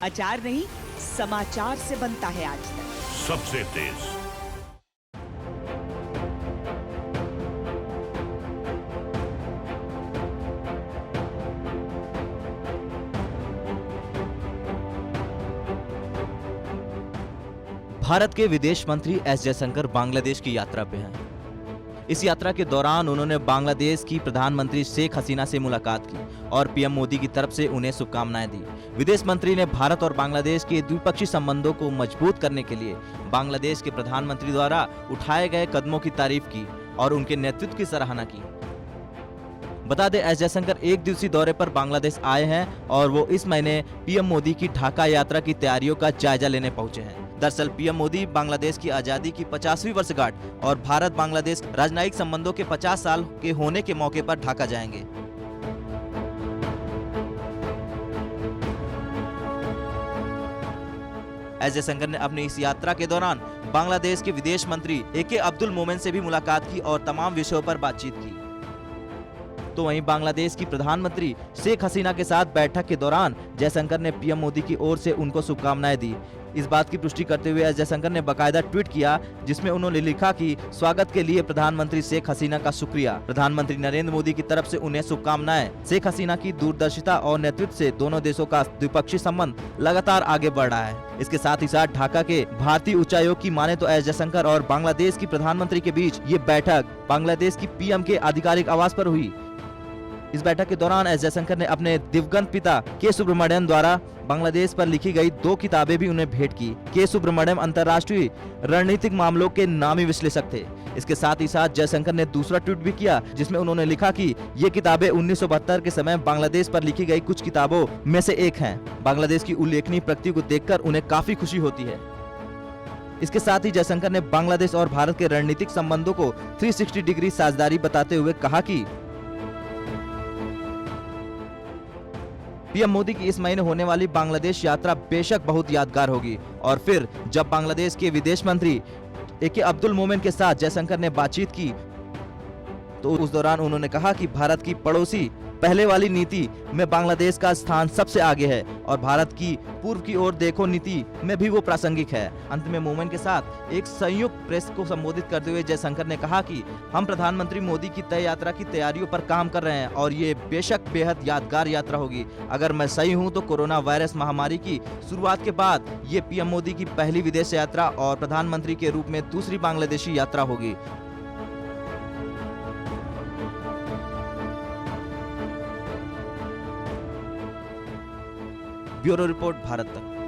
अचार नहीं, समाचार से बनता है आज तक। सबसे तेज। भारत के विदेश मंत्री एस जयशंकर बांग्लादेश की यात्रा पे हैं। इस यात्रा के दौरान उन्होंने बांग्लादेश की प्रधानमंत्री शेख हसीना से मुलाकात की और पीएम मोदी की तरफ से उन्हें शुभकामनाएं दी। विदेश मंत्री ने भारत और बांग्लादेश के द्विपक्षीय संबंधों को मजबूत करने के लिए बांग्लादेश के प्रधानमंत्री द्वारा उठाए गए कदमों की तारीफ की और उनके नेतृत्व की सराहना की। बता दें, एस जयशंकर एक दिवसीय दौरे पर बांग्लादेश आए हैं और वो इस महीने पीएम मोदी की ढाका यात्रा की तैयारियों का जायजा लेने पहुंचे हैं। दरअसल पीएम मोदी बांग्लादेश की आजादी की 50वीं वर्षगांठ और भारत बांग्लादेश राजनयिक संबंधों के 50 साल के होने के मौके पर ढाका जाएंगे। एस जयशंकर ने अपनी इस यात्रा के दौरान बांग्लादेश के विदेश मंत्री ए.के. अब्दुल मोमेन से भी मुलाकात की और तमाम विषयों पर बातचीत की। तो वहीं बांग्लादेश की प्रधानमंत्री शेख हसीना के साथ बैठक के दौरान जयशंकर ने पीएम मोदी की ओर से उनको शुभकामनाएं दी। इस बात की पुष्टि करते हुए एस जयशंकर ने बाकायदा ट्वीट किया, जिसमें उन्होंने लिखा कि स्वागत के लिए प्रधानमंत्री शेख हसीना का शुक्रिया। प्रधानमंत्री नरेंद्र मोदी की तरफ से उन्हें शुभकामनाएं। शेख हसीना की दूरदर्शिता और नेतृत्व से दोनों देशों का द्विपक्षीय संबंध लगातार आगे बढ़ रहा है। इसके साथ ही साथ ढाका के भारतीय उच्चायोग की माने तो एस जयशंकर और बांग्लादेश की प्रधानमंत्री के बीच ये बैठक बांग्लादेश की पीएम के आधिकारिक आवास पर हुई। इस बैठक के दौरान एस जयशंकर ने अपने दिवंगत पिता के सुब्रमण्यम द्वारा बांग्लादेश पर लिखी गई 2 किताबें भी उन्हें भेंट की। के सुब्रमण्यम अंतर्राष्ट्रीय रणनीतिक मामलों के नामी विश्लेषक थे। इसके साथ ही साथ जयशंकर ने दूसरा ट्वीट भी किया, जिसमें उन्होंने लिखा कि ये किताबें 1972 के समय बांग्लादेश पर लिखी गई कुछ किताबों में से एक हैं। बांग्लादेश की उल्लेखनीय प्रगति को देखकर उन्हें काफी खुशी होती है। इसके साथ ही जयशंकर ने बांग्लादेश और भारत के रणनीतिक संबंधों को 360 डिग्री साझेदारी बताते हुए कहा कि पीएम मोदी की इस महीने होने वाली बांग्लादेश यात्रा बेशक बहुत यादगार होगी। और फिर जब बांग्लादेश के विदेश मंत्री ए.के. अब्दुल मोमेन के साथ जयशंकर ने बातचीत की तो उस दौरान उन्होंने कहा कि भारत की पड़ोसी पहले वाली नीति में बांग्लादेश का स्थान सबसे आगे है और भारत की पूर्व की ओर देखो नीति में भी वो प्रासंगिक है। अंत में मोमेन के साथ एक संयुक्त प्रेस को संबोधित करते हुए जयशंकर ने कहा कि हम प्रधानमंत्री मोदी की तय यात्रा की तैयारियों पर काम कर रहे हैं और ये बेशक बेहद यादगार यात्रा होगी। अगर मैं सही हूँ तो कोरोना वायरस महामारी की शुरुआत के बाद ये पीएम मोदी की पहली विदेश यात्रा और प्रधानमंत्री के रूप में दूसरी बांग्लादेशी यात्रा होगी। ब्यूरो रिपोर्ट, भारत तक।